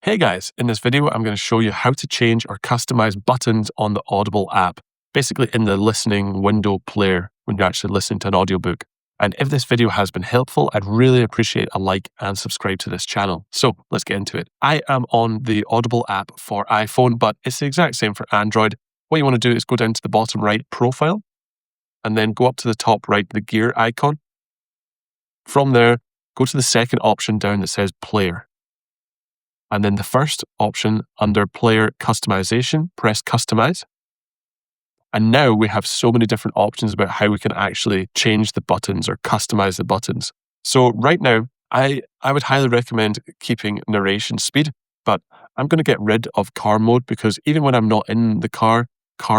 Hey guys, in this video, I'm going to show you how to change or customize buttons on the Audible app, basically in the listening window player when you're actually listening to an audiobook. And if this video has been helpful, I'd really appreciate a like and subscribe to this channel. So let's get into it. I am on the Audible app for iPhone, but it's the exact same for Android. What you want to do is go down to the bottom right, profile, and then go up to the top right, the gear icon. From there, go to the second option down that says player. And then the first option under player customization, press customize. And now we have so many different options about how we can actually change the buttons or customize the buttons. So right now, I would highly recommend keeping narration speed, but I'm going to get rid of car mode because even when I'm not in the car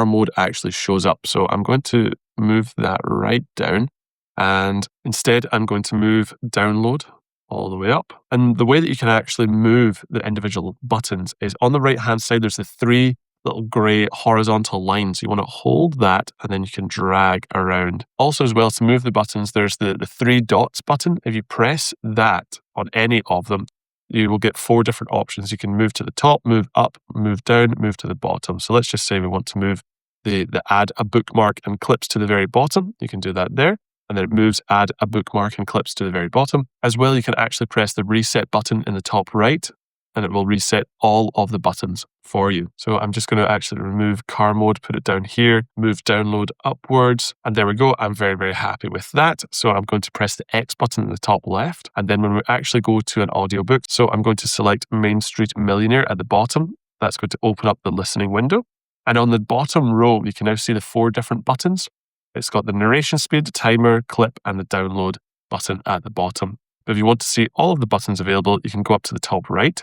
mode actually shows up. So I'm going to move that right down. And instead, I'm going to move download all the way up. And the way that you can actually move the individual buttons is on the right-hand side, there's the three little gray horizontal lines. You want to hold that and then you can drag around. Also as well, to move the buttons, there's the three dots button. If you press that on any of them, you will get four different options. You can move to the top, move up, move down, move to the bottom. So let's just say we want to move the add a bookmark and clips to the very bottom. You can do that there. And then it moves add a bookmark and clips to the very bottom. As well, you can actually press the reset button in the top right and it will reset all of the buttons for you. So I'm just going to actually remove car mode, put it down here, move download upwards. And there we go. I'm very, very happy with that. So I'm going to press the X button in the top left. And then when we actually go to an audiobook, so I'm going to select Main Street Millionaire at the bottom. That's going to open up the listening window. And on the bottom row, you can now see the four different buttons. It's got the narration speed, timer, clip, and the download button at the bottom. But if you want to see all of the buttons available, you can go up to the top right.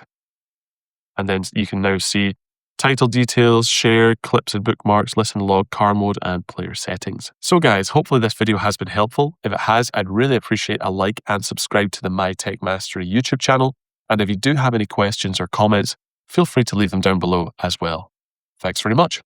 And then you can now see title details, share, clips and bookmarks, listen log, car mode, and player settings. So guys, hopefully this video has been helpful. If it has, I'd really appreciate a like and subscribe to the My Tech Mastery YouTube channel. And if you do have any questions or comments, feel free to leave them down below as well. Thanks very much.